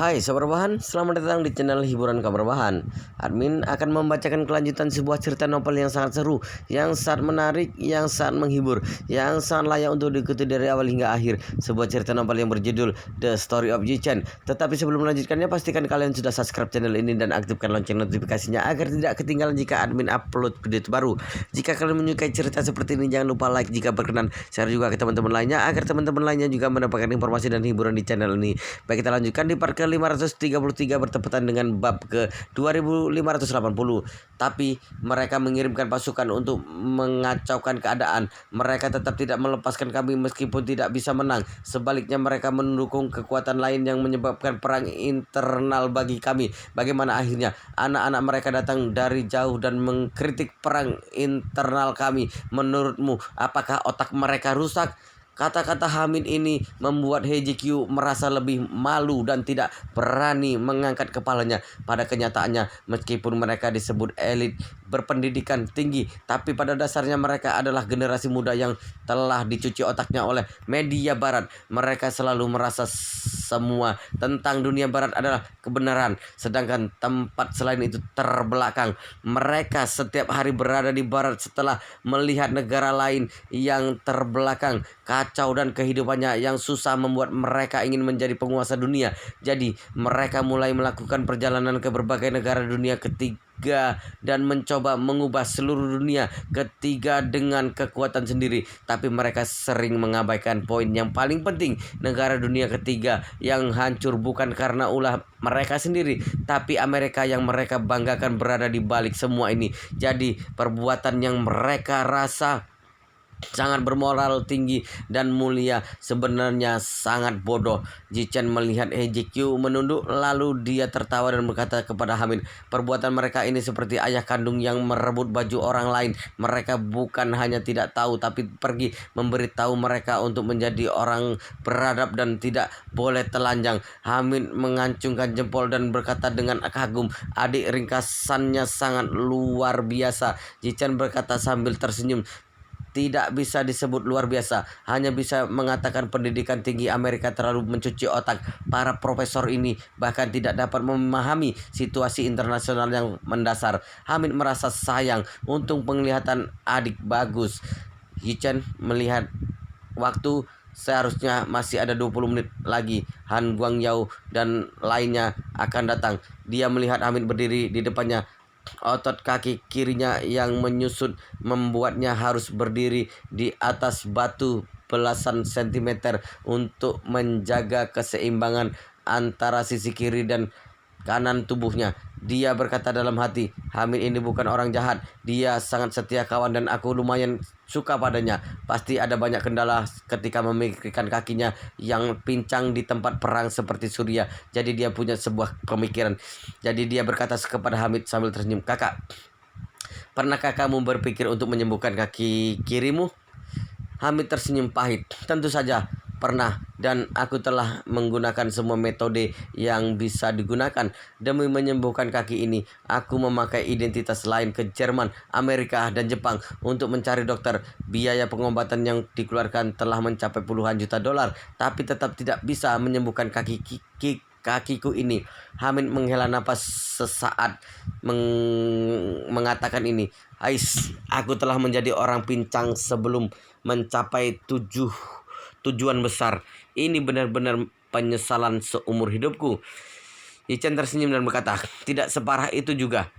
Hai Sobat Rebahan, selamat datang di channel Hiburan Kabar Rebahan. Admin akan membacakan kelanjutan sebuah cerita novel yang sangat seru, yang sangat menarik, yang sangat menghibur, yang sangat layak untuk diikuti dari awal hingga akhir. Sebuah cerita novel yang berjudul The Story of Yi-Chen. Tetapi sebelum melanjutkannya, pastikan kalian sudah subscribe channel ini dan aktifkan lonceng notifikasinya agar tidak ketinggalan jika admin upload video terbaru. Jika kalian menyukai cerita seperti ini, jangan lupa like jika berkenan, share juga ke teman-teman lainnya agar teman-teman lainnya juga mendapatkan informasi dan hiburan di channel ini. Baik, kita lanjutkan di part ke-533 bertepatan dengan bab ke-2580. Tapi mereka mengirimkan pasukan untuk mengacaukan keadaan. Mereka tetap tidak melepaskan kami meskipun tidak bisa menang. Sebaliknya mereka mendukung kekuatan lain yang menyebabkan perang internal bagi kami. Bagaimana akhirnya? Anak-anak mereka datang dari jauh dan mengkritik perang internal kami. Menurutmu, apakah otak mereka rusak? Kata-kata Hamid ini membuat HJQ merasa lebih malu dan tidak berani mengangkat kepalanya. Pada kenyataannya, meskipun mereka disebut elit berpendidikan tinggi, tapi pada dasarnya mereka adalah generasi muda yang telah dicuci otaknya oleh media barat. Mereka selalu merasa semua tentang dunia barat adalah kebenaran, sedangkan tempat selain itu terbelakang. Mereka setiap hari berada di barat setelah melihat negara lain yang terbelakang, kacau dan kehidupannya yang susah membuat mereka ingin menjadi penguasa dunia. Jadi mereka mulai melakukan perjalanan ke berbagai negara dunia ketiga dan mencoba mengubah seluruh dunia ketiga dengan kekuatan sendiri. Tapi mereka sering mengabaikan poin yang paling penting. Negara dunia ketiga yang hancur bukan karena ulah mereka sendiri, tapi Amerika yang mereka banggakan berada di balik semua ini. Jadi perbuatan yang mereka rasa sangat bermoral tinggi dan mulia sebenarnya sangat bodoh. Yi-Chen melihat HJQ menunduk, lalu dia tertawa dan berkata kepada Hamid, perbuatan mereka ini seperti ayah kandung yang merebut baju orang lain. Mereka bukan hanya tidak tahu, tapi pergi memberitahu mereka untuk menjadi orang beradab dan tidak boleh telanjang. Hamid mengacungkan jempol dan berkata dengan kagum, adik ringkasannya sangat luar biasa. Yi-Chen berkata sambil tersenyum, tidak bisa disebut luar biasa, hanya bisa mengatakan pendidikan tinggi Amerika terlalu mencuci otak. Para profesor ini bahkan tidak dapat memahami situasi internasional yang mendasar. Hamid merasa sayang, untung penglihatan adik bagus. Yi-Chen melihat waktu, seharusnya masih ada 20 menit lagi. Han Guangyao dan lainnya akan datang. Dia melihat Hamid berdiri di depannya. Otot kaki kirinya yang menyusut membuatnya harus berdiri di atas batu belasan sentimeter untuk menjaga keseimbangan antara sisi kiri dan kanan tubuhnya. Dia berkata dalam hati, Hamid ini bukan orang jahat. Dia sangat setia kawan dan aku lumayan suka padanya. Pasti ada banyak kendala ketika memikirkan kakinya yang pincang di tempat perang seperti Surya. Jadi dia punya sebuah pemikiran. Jadi dia berkata kepada Hamid sambil tersenyum, kakak, pernahkah kamu berpikir untuk menyembuhkan kaki kirimu? Hamid tersenyum pahit. Tentu saja pernah, dan aku telah menggunakan semua metode yang bisa digunakan demi menyembuhkan kaki ini. Aku memakai identitas lain ke Jerman, Amerika, dan Jepang untuk mencari dokter. Biaya pengobatan yang dikeluarkan telah mencapai puluhan juta dolar, tapi tetap tidak bisa menyembuhkan kakiku ini. Hamid menghela napas sesaat mengatakan ini. Ais, aku telah menjadi orang pincang sebelum mencapai tujuan besar. Ini benar-benar penyesalan seumur hidupku. Yi-Chen tersenyum dan berkata, tidak separah itu juga.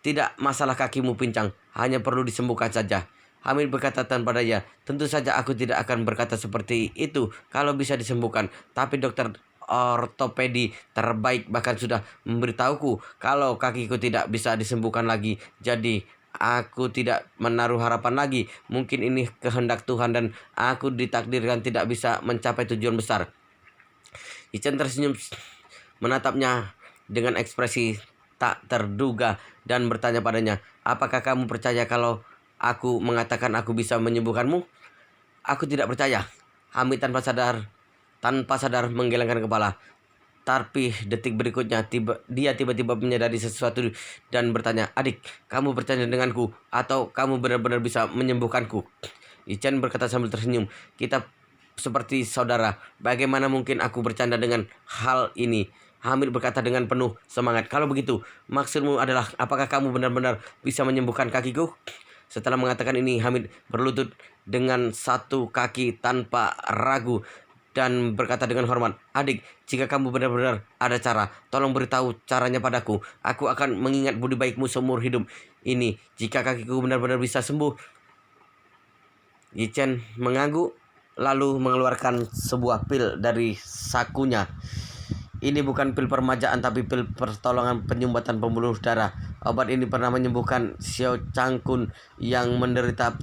Tidak masalah kakimu pincang, hanya perlu disembuhkan saja. Hamid berkata tanpa daya, tentu saja aku tidak akan berkata seperti itu kalau bisa disembuhkan. Tapi dokter ortopedi terbaik bahkan sudah memberitahuku kalau kakiku tidak bisa disembuhkan lagi. Jadi aku tidak menaruh harapan lagi. Mungkin ini kehendak Tuhan dan aku ditakdirkan tidak bisa mencapai tujuan besar. Yi-Chen tersenyum menatapnya dengan ekspresi tak terduga dan bertanya padanya, apakah kamu percaya kalau aku mengatakan aku bisa menyembuhkanmu? Aku tidak percaya. Hamid tanpa sadar menggelengkan kepala. Tapi detik berikutnya dia tiba-tiba menyadari sesuatu dan bertanya, adik, kamu percaya denganku atau kamu benar-benar bisa menyembuhkanku? Yi-Chen berkata sambil tersenyum, kita seperti saudara. Bagaimana mungkin aku bercanda dengan hal ini? Hamid berkata dengan penuh semangat, "Kalau begitu, maksudmu adalah apakah kamu benar-benar bisa menyembuhkan kakiku?" Setelah mengatakan ini, Hamid berlutut dengan satu kaki tanpa ragu dan berkata dengan hormat, "Adik, jika kamu benar-benar ada cara, tolong beritahu caranya padaku. Aku akan mengingat budi baikmu seumur hidup ini. Jika kakiku benar-benar bisa sembuh." Yichen mengangguk lalu mengeluarkan sebuah pil dari sakunya. Ini bukan pil permajaan tapi pil pertolongan penyumbatan pembuluh darah. Obat ini pernah menyembuhkan Xiao Changkun yang menderita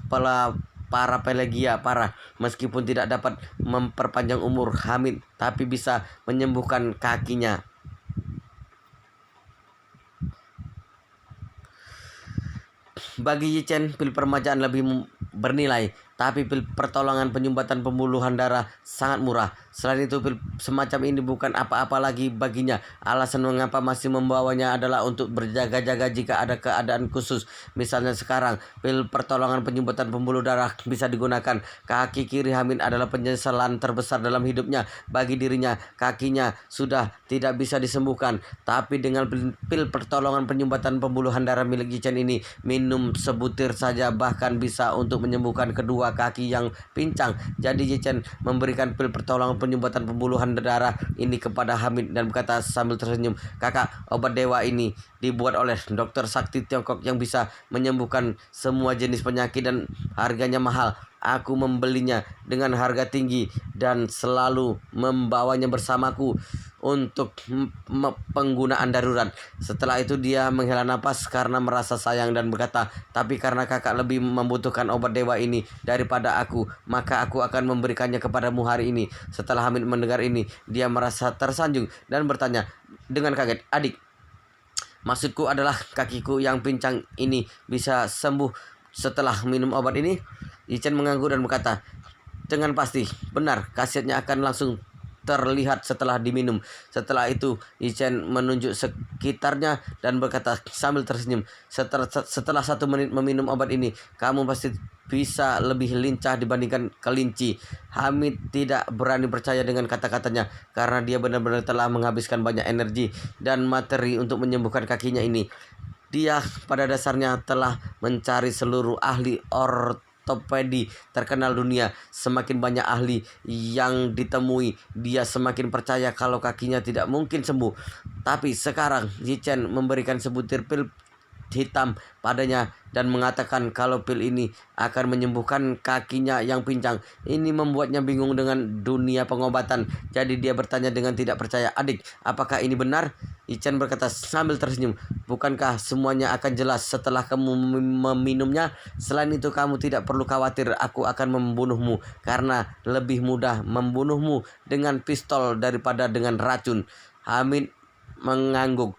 paraplegia parah. Meskipun tidak dapat memperpanjang umur Hamid, tapi bisa menyembuhkan kakinya. Bagi Yichen, pil permajaan lebih bernilai, tapi pil pertolongan penyumbatan pembuluhan darah sangat murah. Selain itu, pil semacam ini bukan apa-apa lagi baginya. Alasan mengapa masih membawanya adalah untuk berjaga-jaga jika ada keadaan khusus. Misalnya sekarang, pil pertolongan penyumbatan pembuluh darah bisa digunakan. Kaki kiri Hamid adalah penyesalan terbesar dalam hidupnya. Bagi dirinya, kakinya sudah tidak bisa disembuhkan. Tapi dengan pil pertolongan penyumbatan pembuluhan darah milik Yichen ini, minum sebutir saja bahkan bisa untuk menyembuhkan kedua kaki yang pincang. Jadi Yichen memberikan pil pertolongan penyumbatan pembuluhan darah ini kepada Hamid dan berkata sambil tersenyum, "Kakak, obat dewa ini dibuat oleh dokter sakti Tiongkok yang bisa menyembuhkan semua jenis penyakit dan harganya mahal. Aku membelinya dengan harga tinggi dan selalu membawanya bersamaku untuk penggunaan darurat." Setelah itu dia menghela napas karena merasa sayang dan berkata, "Tapi karena kakak lebih membutuhkan obat dewa ini daripada aku, maka aku akan memberikannya kepadamu hari ini." Setelah Hamid mendengar ini, dia merasa tersanjung dan bertanya dengan kaget, "Adik, maksudku adalah kakiku yang pincang ini bisa sembuh setelah minum obat ini?" Yichen mengangguk dan berkata, "Dengan pasti, benar, khasiatnya akan langsung terlihat setelah diminum." Setelah itu, Yichen menunjuk sekitarnya dan berkata sambil tersenyum, Setelah 1 menit meminum obat ini, kamu pasti bisa lebih lincah dibandingkan kelinci." Hamid tidak berani percaya dengan kata-katanya karena dia benar-benar telah menghabiskan banyak energi dan materi untuk menyembuhkan kakinya ini. Dia pada dasarnya telah mencari seluruh ahli ortopedi terkenal dunia. Semakin banyak ahli yang ditemui, dia semakin percaya kalau kakinya tidak mungkin sembuh. Tapi sekarang Yichen memberikan sebutir pil hitam padanya dan mengatakan kalau pil ini akan menyembuhkan kakinya yang pincang. Ini membuatnya bingung dengan dunia pengobatan. Jadi dia bertanya dengan tidak percaya, "Adik, apakah ini benar?" Yichen berkata sambil tersenyum, "Bukankah semuanya akan jelas setelah kamu meminumnya? Selain itu kamu tidak perlu khawatir, aku akan membunuhmu karena lebih mudah membunuhmu dengan pistol daripada dengan racun." Hamid mengangguk.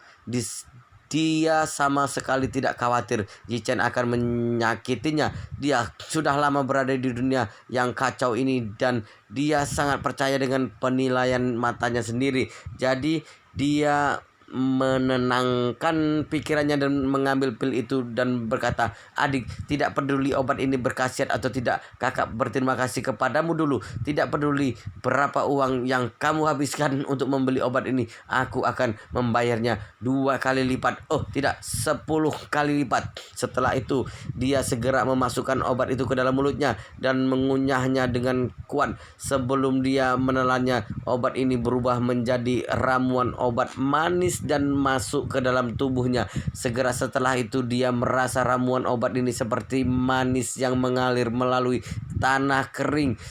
Dia sama sekali tidak khawatir Yichen akan menyakitinya. Dia sudah lama berada di dunia yang kacau ini dan dia sangat percaya dengan penilaian matanya sendiri. Jadi dia menenangkan pikirannya dan mengambil pil itu dan berkata, "Adik, tidak peduli obat ini berkhasiat atau tidak, kakak berterima kasih kepadamu dulu. Tidak peduli berapa uang yang kamu habiskan untuk membeli obat ini, aku akan membayarnya 2 kali lipat. Oh tidak, 10 kali lipat." Setelah itu dia segera memasukkan obat itu ke dalam mulutnya dan mengunyahnya dengan kuat. Sebelum dia menelannya, obat ini berubah menjadi ramuan obat manis dan masuk ke dalam tubuhnya. Segera setelah itu dia merasa ramuan obat ini seperti manis yang mengalir melalui tanah kering.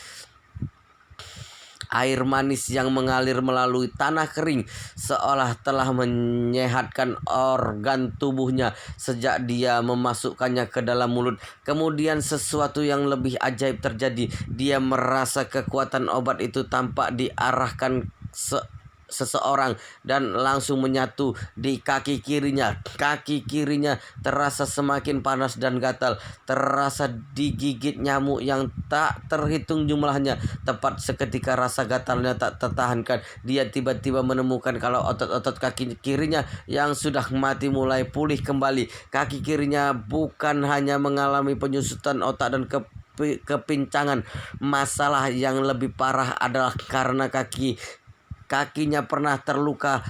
Air manis yang mengalir melalui tanah kering seolah telah menyehatkan organ tubuhnya sejak dia memasukkannya ke dalam mulut. Kemudian sesuatu yang lebih ajaib terjadi. Dia merasa kekuatan obat itu tampak diarahkan seseorang dan langsung menyatu di kaki kirinya. Kaki kirinya terasa semakin panas dan gatal, terasa digigit nyamuk yang tak terhitung jumlahnya. Tepat seketika rasa gatalnya tak tertahankan, dia tiba-tiba menemukan kalau otot-otot kaki kirinya yang sudah mati mulai pulih kembali. Kaki kirinya bukan hanya mengalami penyusutan otak dan kepincangan. Masalah yang lebih parah adalah karena kakinya pernah terluka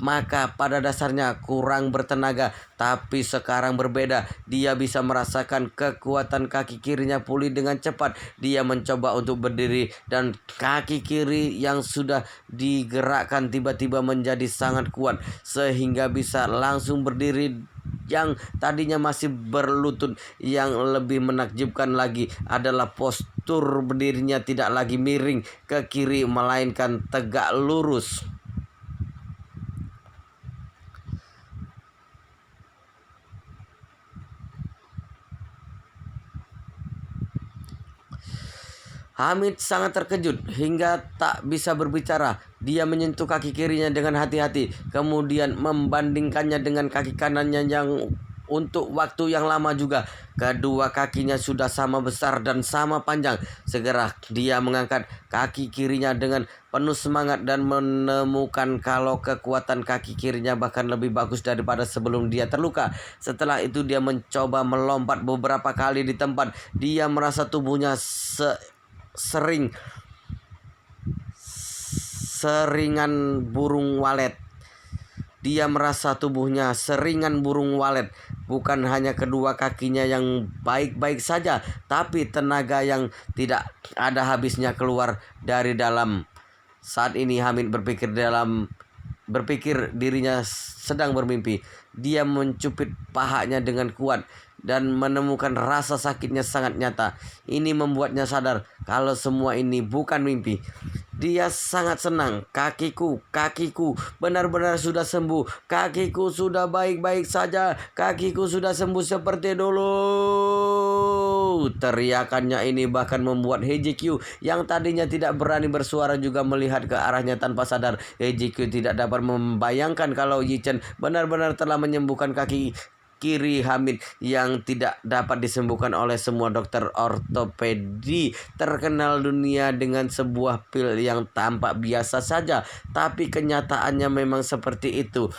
maka pada dasarnya kurang bertenaga. Tapi sekarang berbeda, dia bisa merasakan kekuatan kaki kirinya pulih dengan cepat. Dia mencoba untuk berdiri dan kaki kiri yang sudah digerakkan tiba-tiba menjadi sangat kuat sehingga bisa langsung berdiri. Yang tadinya masih berlutut. Yang lebih menakjubkan lagi adalah postur berdirinya tidak lagi miring ke kiri melainkan tegak lurus. Hamid sangat terkejut hingga tak bisa berbicara. Dia menyentuh kaki kirinya dengan hati-hati, kemudian membandingkannya dengan kaki kanannya yang untuk waktu yang lama juga. Kedua kakinya sudah sama besar dan sama panjang. Segera dia mengangkat kaki kirinya dengan penuh semangat dan menemukan kalau kekuatan kaki kirinya bahkan lebih bagus daripada sebelum dia terluka. Setelah itu dia mencoba melompat beberapa kali di tempat. Dia merasa tubuhnya seringan burung walet. Dia merasa tubuhnya seringan burung walet. Bukan hanya kedua kakinya yang baik-baik saja, tapi tenaga yang tidak ada habisnya keluar dari dalam. Saat ini Hamid berpikir dirinya sedang bermimpi. Dia mencubit pahanya dengan kuat dan menemukan rasa sakitnya sangat nyata. Ini membuatnya sadar kalau semua ini bukan mimpi. Dia sangat senang. Kakiku benar-benar sudah sembuh. Kakiku sudah baik-baik saja. Kakiku sudah sembuh seperti dulu. Teriakannya ini bahkan membuat HJQ yang tadinya tidak berani bersuara juga melihat ke arahnya tanpa sadar. HJQ tidak dapat membayangkan kalau Yichen benar-benar telah menyembuhkan kaki kiri Hamid yang tidak dapat disembuhkan oleh semua dokter ortopedi terkenal dunia dengan sebuah pil yang tampak biasa saja, tapi kenyataannya memang seperti itu.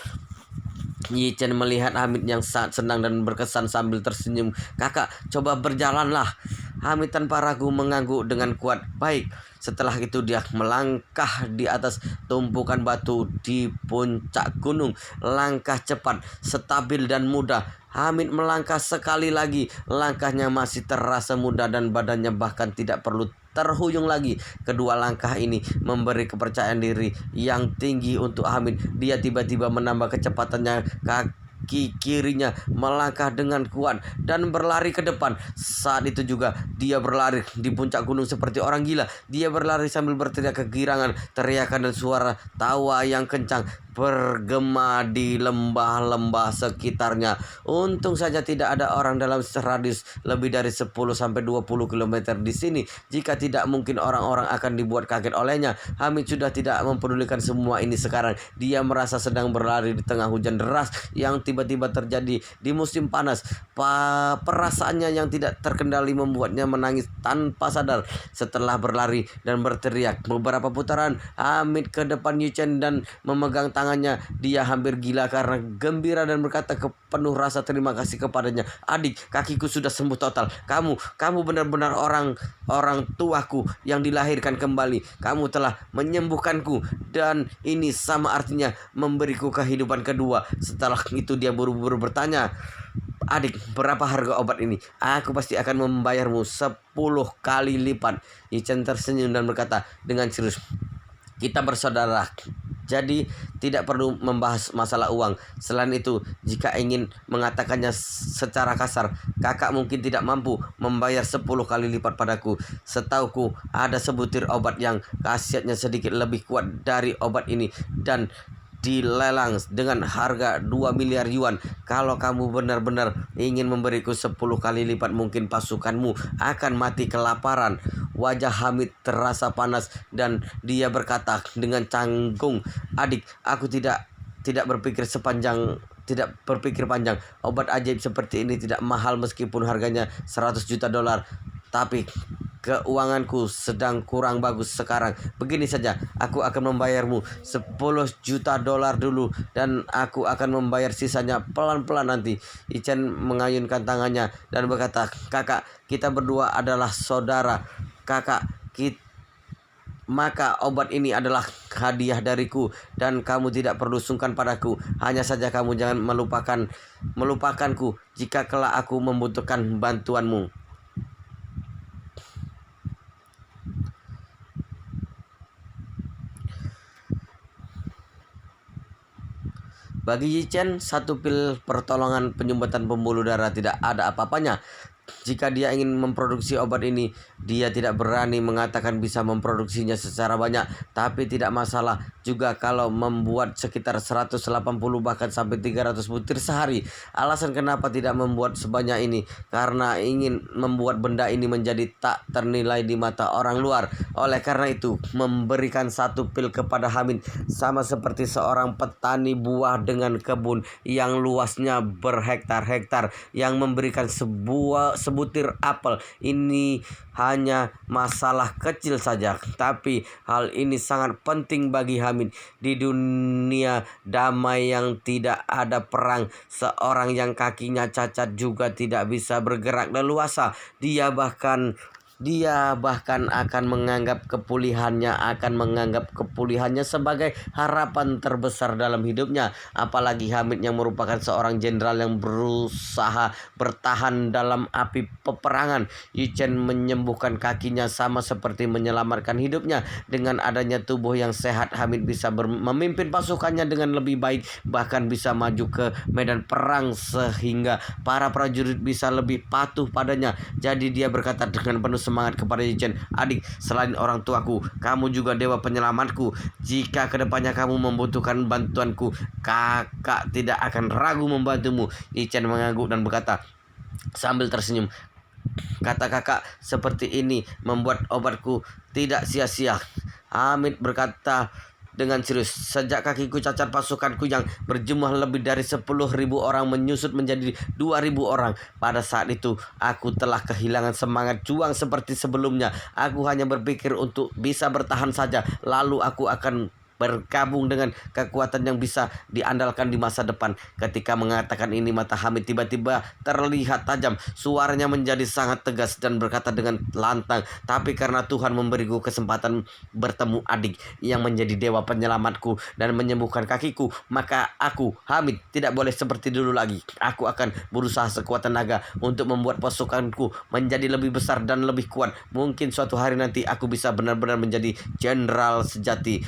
Yichen melihat Hamid yang sangat senang dan berkesan sambil tersenyum. "Kakak, coba berjalanlah." Hamid tanpa ragu mengangguk dengan kuat. "Baik." Setelah itu dia melangkah di atas tumpukan batu di puncak gunung. Langkah cepat, stabil dan mudah. Hamid melangkah sekali lagi. Langkahnya masih terasa mudah dan badannya bahkan tidak perlu terhuyung lagi. Kedua langkah ini memberi kepercayaan diri yang tinggi untuk Hamid. Dia tiba-tiba menambah kecepatannya. Kaki kirinya melangkah dengan kuat dan berlari ke depan. Saat itu juga dia berlari di puncak gunung seperti orang gila. Dia berlari sambil berteriak kegirangan. Teriakan dan suara tawa yang kencang bergema di lembah-lembah sekitarnya. Untung saja tidak ada orang dalam radius lebih dari 10-20 km di sini. Jika tidak, mungkin orang-orang akan dibuat kaget olehnya. Hamid sudah tidak mempedulikan semua ini sekarang. Dia merasa sedang berlari di tengah hujan deras yang tiba-tiba terjadi di musim panas. Perasaannya yang tidak terkendali membuatnya menangis tanpa sadar. Setelah berlari dan berteriak beberapa putaran, Hamid ke depan Yichen dan memegang tangannya. Dia hampir gila karena gembira dan berkata penuh rasa terima kasih kepadanya. "Adik, kakiku sudah sembuh total. Kamu benar-benar orang tuaku yang dilahirkan kembali. Kamu telah menyembuhkanku dan ini sama artinya memberiku kehidupan kedua." Setelah itu dia buru-buru bertanya, "Adik, berapa harga obat ini? Aku pasti akan membayarmu 10 kali lipat." Yichen tersenyum dan berkata dengan serius, "Kita bersaudara, jadi tidak perlu membahas masalah uang. Selain itu, jika ingin mengatakannya secara kasar, kakak mungkin tidak mampu membayar 10 kali lipat padaku. Setauku ada sebutir obat yang khasiatnya sedikit lebih kuat dari obat ini dan dilelang dengan harga 2 miliar yuan. Kalau kamu benar-benar ingin memberiku 10 kali lipat, mungkin pasukanmu akan mati kelaparan." Wajah Hamid terasa panas dan dia berkata dengan canggung, "Adik, aku tidak berpikir panjang. Obat ajaib seperti ini tidak mahal meskipun harganya 100 juta dolar. Tapi keuanganku sedang kurang bagus sekarang. Begini saja, aku akan membayarmu 10 juta dolar dulu dan aku akan membayar sisanya pelan-pelan nanti." Yichen mengayunkan tangannya dan berkata, "Kakak, kita berdua adalah saudara. Kakak, maka obat ini adalah hadiah dariku dan kamu tidak perlu sungkan padaku. Hanya saja kamu jangan melupakanku jika kelak aku membutuhkan bantuanmu. Bagi Yichen, satu pil pertolongan penyumbatan pembuluh darah tidak ada apa-apanya. Jika dia ingin memproduksi obat ini, dia tidak berani mengatakan bisa memproduksinya secara banyak, tapi tidak masalah juga kalau membuat sekitar 180 bahkan sampai 300 butir sehari. Alasan kenapa tidak membuat sebanyak ini, karena ingin membuat benda ini menjadi tak ternilai di mata orang luar. Oleh karena itu, memberikan satu pil kepada Hamid sama seperti seorang petani buah dengan kebun yang luasnya berhektar-hektar yang memberikan sebutir apel. Ini hanya masalah kecil saja, tapi hal ini sangat penting bagi Hamid. Di dunia damai yang tidak ada perang, seorang yang kakinya cacat juga tidak bisa bergerak leluasa. Dia bahkan akan menganggap kepulihannya sebagai harapan terbesar dalam hidupnya. Apalagi Hamid yang merupakan seorang jenderal yang berusaha bertahan dalam api peperangan. Yichen menyembuhkan kakinya sama seperti menyelamatkan hidupnya. Dengan adanya tubuh yang sehat, Hamid bisa memimpin pasukannya dengan lebih baik, bahkan bisa maju ke medan perang sehingga para prajurit bisa lebih patuh padanya. Jadi dia berkata dengan penuh semangat kepada Yichen, "Adik, selain orang tuaku, kamu juga dewa penyelamatku. Jika kedepannya kamu membutuhkan bantuanku, kakak tidak akan ragu membantumu." Yichen mengangguk dan berkata sambil tersenyum, "Kata kakak seperti ini membuat obatku tidak sia-sia." Hamid berkata dengan serius, "Sejak kakiku cacat, pasukanku yang berjumlah lebih dari 10.000 orang menyusut menjadi 2.000 orang. Pada saat itu, aku telah kehilangan semangat juang seperti sebelumnya. Aku hanya berpikir untuk bisa bertahan saja, lalu aku akan bergabung dengan kekuatan yang bisa diandalkan di masa depan." Ketika mengatakan ini, mata Hamid tiba-tiba terlihat tajam. Suaranya menjadi sangat tegas dan berkata dengan lantang, "Tapi karena Tuhan memberiku kesempatan bertemu adik yang menjadi dewa penyelamatku dan menyembuhkan kakiku, maka aku, Hamid, tidak boleh seperti dulu lagi. Aku akan berusaha sekuat tenaga untuk membuat pasukanku menjadi lebih besar dan lebih kuat. Mungkin suatu hari nanti aku bisa benar-benar menjadi jenderal sejati."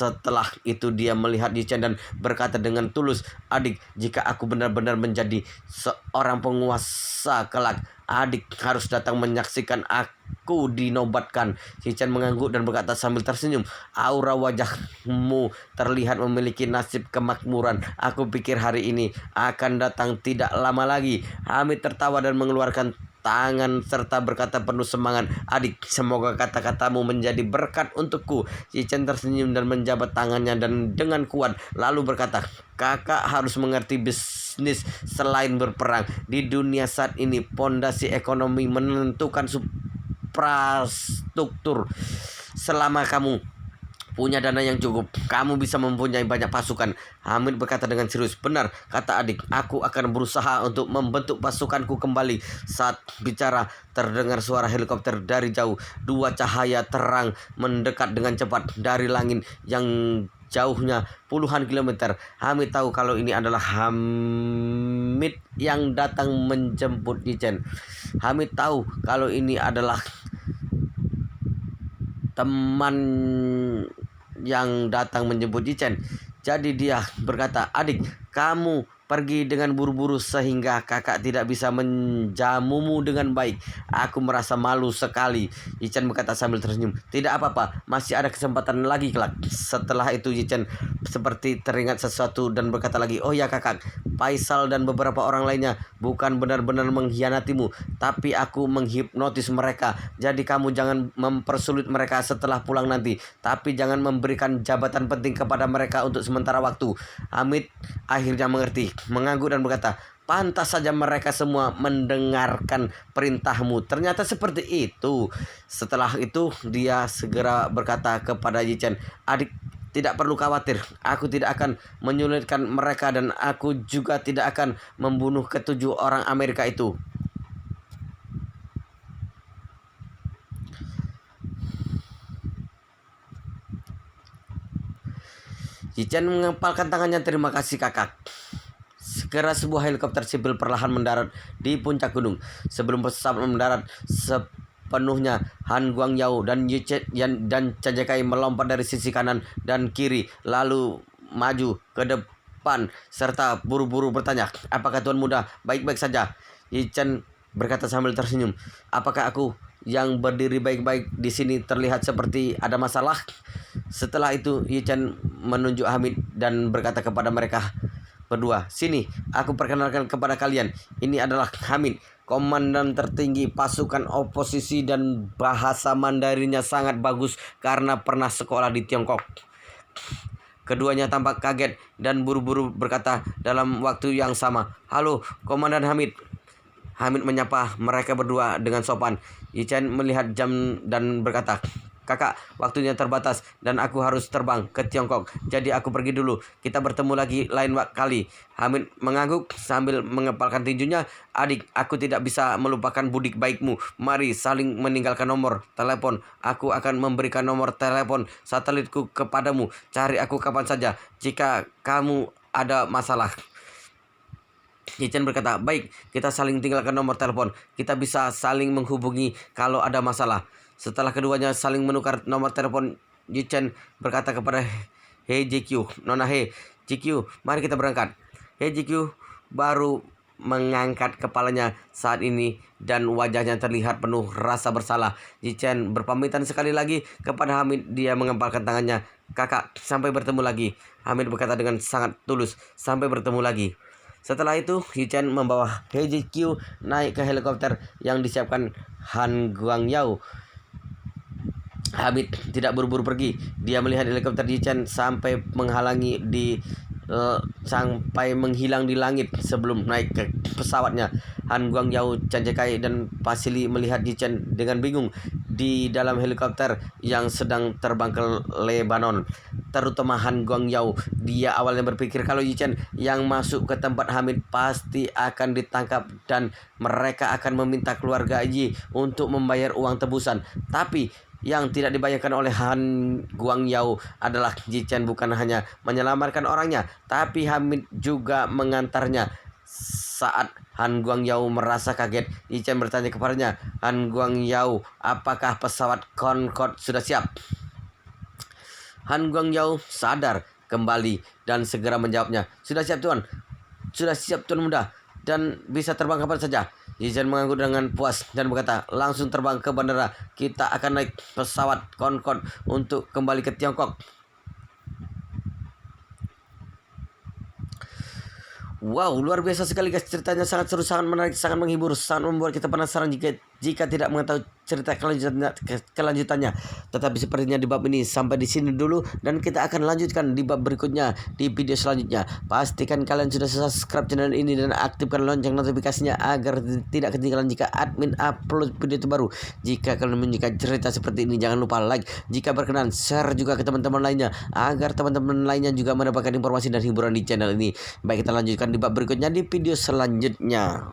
Setelah itu dia melihat Yichen dan berkata dengan tulus, "Adik, jika aku benar-benar menjadi seorang penguasa kelak, adik harus datang menyaksikan aku dinobatkan." Yichen mengangguk dan berkata sambil tersenyum, "Aura wajahmu terlihat memiliki nasib kemakmuran. Aku pikir hari ini akan datang tidak lama lagi." Hamid tertawa dan mengeluarkan tangan serta berkata penuh semangat, "Adik, semoga kata-katamu menjadi berkat untukku." Yichen tersenyum dan menjabat tangannya dan dengan kuat lalu berkata, "Kakak harus mengerti bisnis selain berperang. Di dunia saat ini, pondasi ekonomi menentukan suprastruktur. Selama kamu punya dana yang cukup, kamu bisa mempunyai banyak pasukan." Hamid berkata dengan serius, "Benar, kata adik, aku akan berusaha untuk membentuk pasukanku kembali." Saat bicara, terdengar suara helikopter dari jauh. Dua cahaya terang mendekat dengan cepat dari langit yang jauhnya puluhan kilometer. Hamid tahu kalau ini adalah Hamid yang datang menjemput Yichen. Hamid tahu kalau ini adalah teman yang datang menjemput Yichen. Jadi dia berkata, "Adik, kamu pergi dengan buru-buru sehingga kakak tidak bisa menjamumu dengan baik. Aku merasa malu sekali." Yichen berkata sambil tersenyum, "Tidak apa-apa, masih ada kesempatan lagi kelak." Setelah itu Yichen seperti teringat sesuatu dan berkata lagi, "Oh ya kakak, Faisal dan beberapa orang lainnya bukan benar-benar mengkhianatimu, tapi aku menghipnotis mereka. Jadi kamu jangan mempersulit mereka setelah pulang nanti, tapi jangan memberikan jabatan penting kepada mereka untuk sementara waktu." Hamid akhirnya mengerti, mengangguk dan berkata, "Pantas saja mereka semua mendengarkan perintahmu. Ternyata seperti itu." Setelah itu dia segera berkata kepada Yichen, "Adik, tidak perlu khawatir. Aku tidak akan menyulitkan mereka dan aku juga tidak akan membunuh ketujuh orang Amerika itu." Yichen mengepalkan tangannya. Terima kasih kakak. Segera sebuah helikopter sipil perlahan mendarat di puncak gunung. Sebelum pesawat mendarat sepenuhnya, Han Guangyao dan dan Chen Jiekai melompat dari sisi kanan dan kiri, lalu maju ke depan serta buru-buru bertanya, "Apakah tuan muda baik-baik saja?" Yichen berkata sambil tersenyum, "Apakah aku yang berdiri baik-baik di sini terlihat seperti ada masalah?" Setelah itu, Yichen menunjuk Hamid dan berkata kepada mereka berdua, "Sini, aku perkenalkan kepada kalian. Ini adalah Hamid, komandan tertinggi pasukan oposisi, dan bahasa Mandarinnya sangat bagus karena pernah sekolah di Tiongkok." Keduanya tampak kaget dan buru-buru berkata dalam waktu yang sama, "Halo, Komandan Hamid." Hamid menyapa mereka berdua dengan sopan. Yichen melihat jam dan berkata, "Kakak, waktunya terbatas dan aku harus terbang ke Tiongkok. Jadi aku pergi dulu. Kita bertemu lagi lain kali." Hamid mengangguk sambil mengepalkan tinjunya. "Adik, aku tidak bisa melupakan budik baikmu. Mari saling meninggalkan nomor telepon. Aku akan memberikan nomor telepon satelitku kepadamu. Cari aku kapan saja jika kamu ada masalah." Yichen berkata, "Baik, kita saling tinggalkan nomor telepon. Kita bisa saling menghubungi kalau ada masalah." Setelah keduanya saling menukar nomor telepon, Yichen berkata kepada He Jikyu, "Nona He, Jikyu, mari kita berangkat." He Jikyu baru mengangkat kepalanya saat ini dan wajahnya terlihat penuh rasa bersalah. Yichen berpamitan sekali lagi kepada Hamid. Dia mengepalkan tangannya. "Kakak, sampai bertemu lagi." Hamid berkata dengan sangat tulus, "Sampai bertemu lagi." Setelah itu, Yichen membawa He Jikyu naik ke helikopter yang disiapkan Han Guangyao. Hamid tidak buru-buru pergi. Dia melihat helikopter Yichen sampai sampai menghilang di langit sebelum naik ke pesawatnya. Han Guangyao, Chen Jiekai, dan Vasily melihat Yichen dengan bingung di dalam helikopter yang sedang terbang ke Lebanon. Terutama Han Guangyao. Dia awalnya berpikir kalau Yichen yang masuk ke tempat Hamid pasti akan ditangkap dan mereka akan meminta keluarga Yi untuk membayar uang tebusan. Tapi yang tidak dibayangkan oleh Han Guangyao adalah Yichen bukan hanya menyelamatkan orangnya, tapi Hamid juga mengantarnya. Saat Han Guangyao merasa kaget, Yichen bertanya kepadanya, "Han Guangyao, apakah pesawat Concorde sudah siap?" Han Guangyao sadar kembali dan segera menjawabnya, "Sudah siap, Tuan. Sudah siap, Tuan muda. Dan bisa terbang kapan saja." Yichen mengangguk dengan puas dan berkata, "Langsung terbang ke bandara. Kita akan naik pesawat Concorde untuk kembali ke Tiongkok." Wow, luar biasa sekali guys, ceritanya sangat seru, sangat menarik, sangat menghibur, sangat membuat kita penasaran jika tidak mengetahui cerita kelanjutannya. Tetapi sepertinya di bab ini sampai di sini dulu dan kita akan lanjutkan di bab berikutnya di video selanjutnya. Pastikan kalian sudah subscribe channel ini dan aktifkan lonceng notifikasinya agar tidak ketinggalan jika admin upload video terbaru. Jika kalian menyukai cerita seperti ini, jangan lupa like. Jika berkenan, share juga ke teman-teman lainnya agar teman-teman lainnya juga mendapatkan informasi dan hiburan di channel ini. Baik, kita lanjutkan di bab berikutnya di video selanjutnya.